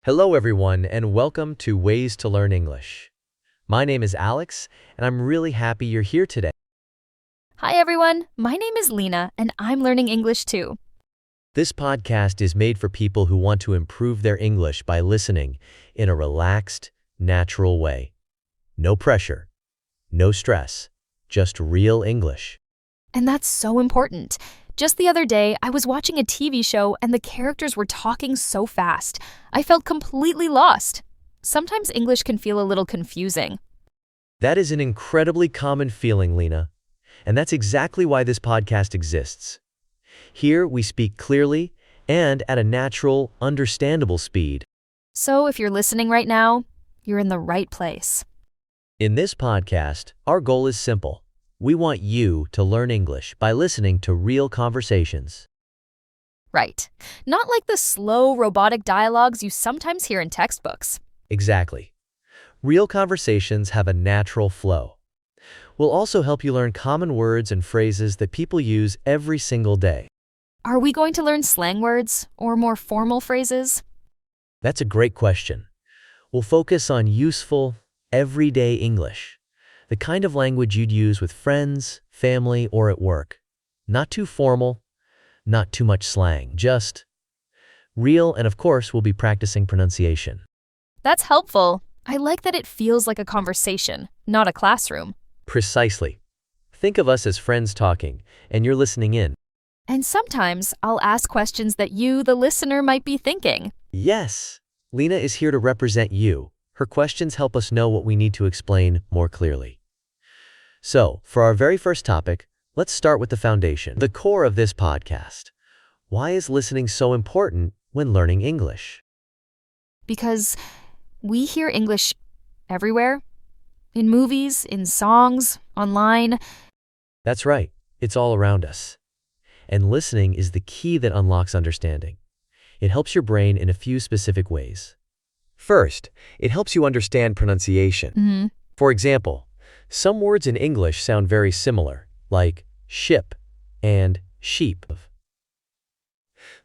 Hello everyone and welcome to Ways to Learn English. My name is Alex and I'm really happy you're here today. Hi everyone, my name is Lena and I'm learning English too. This podcast is made for people who want to improve their English by listening in a relaxed, natural way. No pressure, no stress, just real English. And that's so important. Just the other day, I was watching a TV show and the characters were talking so fast. I felt completely lost. Sometimes English can feel a little confusing. That is an incredibly common feeling, Lena, and that's exactly why this podcast exists. Here we speak clearly and at a natural, understandable speed. So if you're listening right now, you're in the right place. In this podcast, our goal is simple. We want you to learn English by listening to real conversations. Right. Not like the slow, robotic dialogues you sometimes hear in textbooks. Exactly. Real conversations have a natural flow. We'll also help you learn common words and phrases that people use every single day. Are we going to learn slang words or more formal phrases? That's a great question. We'll focus on useful, everyday English. The kind of language you'd use with friends, family, or at work. Not too formal, not too much slang, just real, and of course, we'll be practicing pronunciation. That's helpful. I like that it feels like a conversation, not a classroom. Precisely. Think of us as friends talking, and you're listening in. And sometimes I'll ask questions that you, the listener, might be thinking. Yes, Lena is here to represent you. Her questions help us know what we need to explain more clearly. So, for our very first topic, let's start with the foundation, the core of this podcast. Why is listening so important when learning English? Because we hear English everywhere. In movies, in songs, online. That's right, it's all around us. And listening is the key that unlocks understanding. It helps your brain in a few specific ways. First, it helps you understand pronunciation. For example, some words in English sound very similar, like ship and sheep.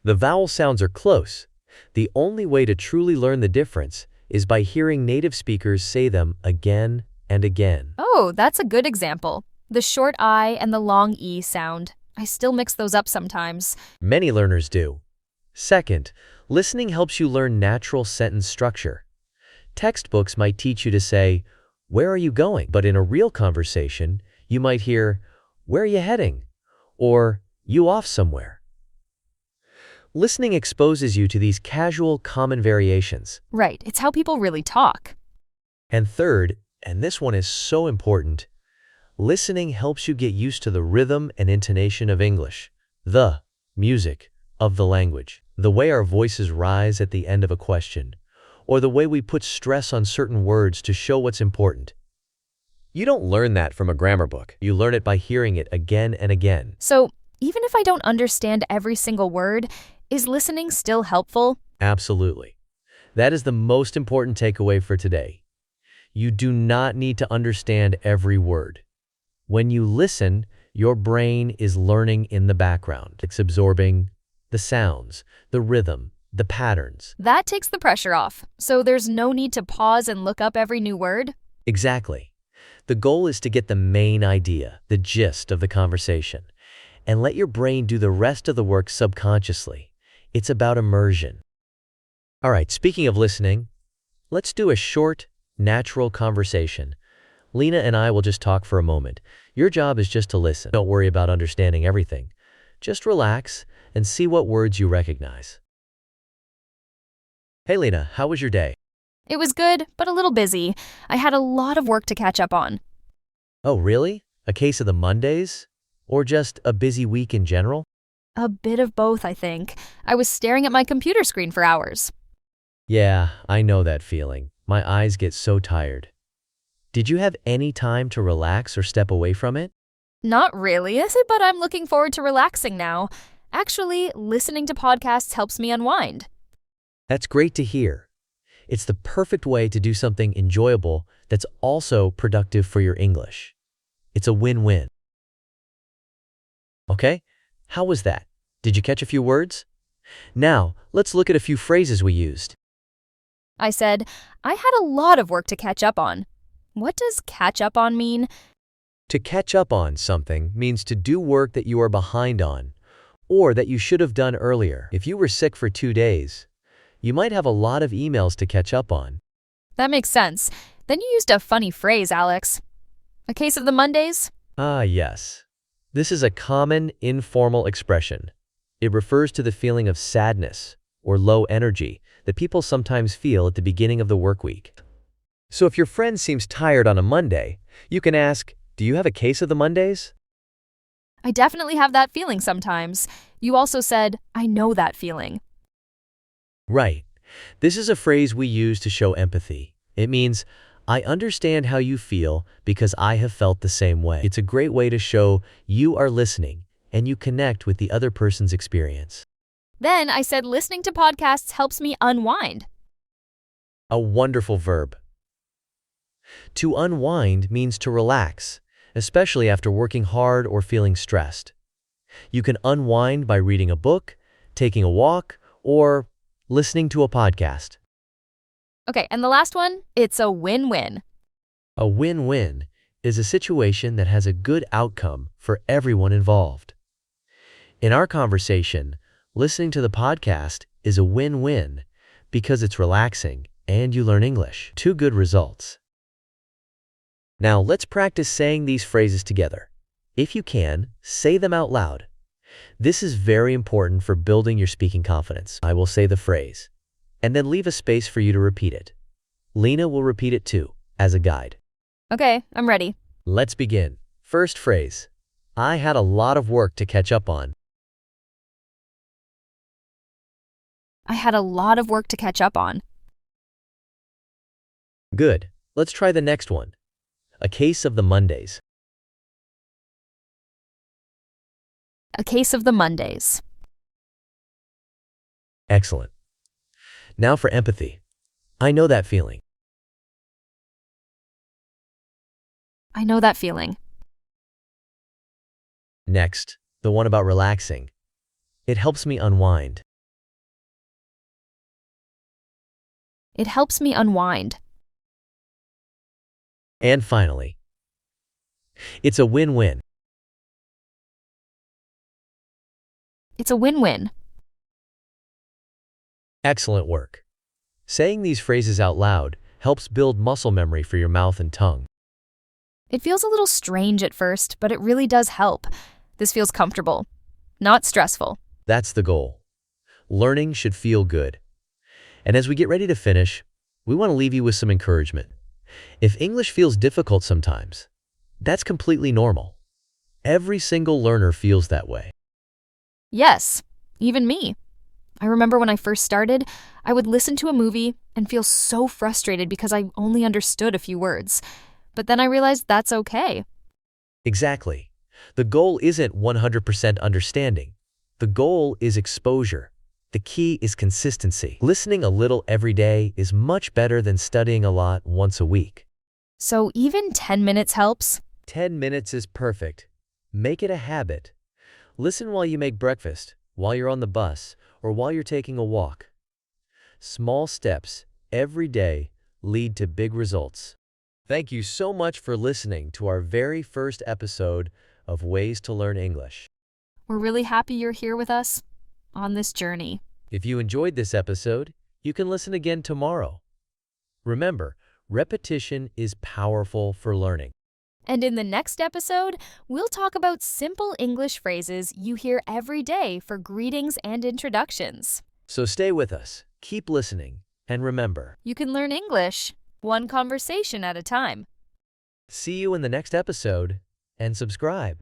The vowel sounds are close. The only way to truly learn the difference is by hearing native speakers say them again and again. Oh, that's a good example. The short I and the long E sound. I still mix those up sometimes. Many learners do. Second, listening helps you learn natural sentence structure. Textbooks might teach you to say, "Where are you going?" But in a real conversation, you might hear, "Where are you heading?" or "You off somewhere?" Listening exposes you to these casual, common variations. Right, it's how people really talk. And third, and this one is so important, listening helps you get used to the rhythm and intonation of English, the music of the language, the way our voices rise at the end of a question, or the way we put stress on certain words to show what's important. You don't learn that from a grammar book. You learn it by hearing it again and again. So, even if I don't understand every single word, is listening still helpful? Absolutely. That is the most important takeaway for today. You do not need to understand every word. When you listen, your brain is learning in the background. It's absorbing the sounds, the rhythm, the patterns. That takes the pressure off, so there's no need to pause and look up every new word? Exactly. The goal is to get the main idea, the gist of the conversation, and let your brain do the rest of the work subconsciously. It's about immersion. All right, speaking of listening, let's do a short, natural conversation. Lena and I will just talk for a moment. Your job is just to listen. Don't worry about understanding everything. Just relax and see what words you recognize. Hey Lena, how was your day? It was good, but a little busy. I had a lot of work to catch up on. Oh, really? A case of the Mondays? Or just a busy week in general? A bit of both, I think. I was staring at my computer screen for hours. Yeah, I know that feeling. My eyes get so tired. Did you have any time to relax or step away from it? Not really, but I'm looking forward to relaxing now. Actually, listening to podcasts helps me unwind. That's great to hear. It's the perfect way to do something enjoyable that's also productive for your English. It's a win-win. Okay, how was that? Did you catch a few words? Now, let's look at a few phrases we used. I said, I had a lot of work to catch up on. What does catch up on mean? To catch up on something means to do work that you are behind on, or that you should have done earlier. If you were sick for 2 days, you might have a lot of emails to catch up on. That makes sense. Then you used a funny phrase, Alex. A case of the Mondays? Ah, yes. This is a common, informal expression. It refers to the feeling of sadness or low energy that people sometimes feel at the beginning of the work week. So if your friend seems tired on a Monday, you can ask, "Do you have a case of the Mondays?" I definitely have that feeling sometimes. You also said, I know that feeling. Right. This is a phrase we use to show empathy. It means, I understand how you feel because I have felt the same way. It's a great way to show you are listening and you connect with the other person's experience. Then I said listening to podcasts helps me unwind. A wonderful verb. To unwind means to relax, especially after working hard or feeling stressed. You can unwind by reading a book, taking a walk, or listening to a podcast. Okay, and the last one, it's a win-win. A win-win is a situation that has a good outcome for everyone involved. In our conversation, listening to the podcast is a win-win because it's relaxing and you learn English. 2 good results. Now let's practice saying these phrases together. If you can, say them out loud. This is very important for building your speaking confidence. I will say the phrase, and then leave a space for you to repeat it. Lena will repeat it too, as a guide. Okay, I'm ready. Let's begin. First phrase, I had a lot of work to catch up on. I had a lot of work to catch up on. Good. Let's try the next one. A case of the Mondays. A case of the Mondays. Excellent. Now for empathy. I know that feeling. I know that feeling. Next, the one about relaxing. It helps me unwind. It helps me unwind. And finally, it's a win-win. It's a win-win. Excellent work. Saying these phrases out loud helps build muscle memory for your mouth and tongue. It feels a little strange at first, but it really does help. This feels comfortable, not stressful. That's the goal. Learning should feel good. And as we get ready to finish, we want to leave you with some encouragement. If English feels difficult sometimes, that's completely normal. Every single learner feels that way. Yes, even me. I remember when I first started, I would listen to a movie and feel so frustrated because I only understood a few words. But then I realized that's okay. Exactly. The goal isn't 100% understanding. The goal is exposure. The key is consistency. Listening a little every day is much better than studying a lot once a week. So even 10 minutes helps? 10 minutes is perfect. Make it a habit. Listen while you make breakfast, while you're on the bus, or while you're taking a walk. Small steps every day lead to big results. Thank you so much for listening to our very first episode of Ways to Learn English. We're really happy you're here with us on this journey. If you enjoyed this episode, you can listen again tomorrow. Remember, repetition is powerful for learning. And in the next episode, we'll talk about simple English phrases you hear every day for greetings and introductions. So stay with us, keep listening, and remember, You can learn English one conversation at a time. see you in the next episode, and subscribe.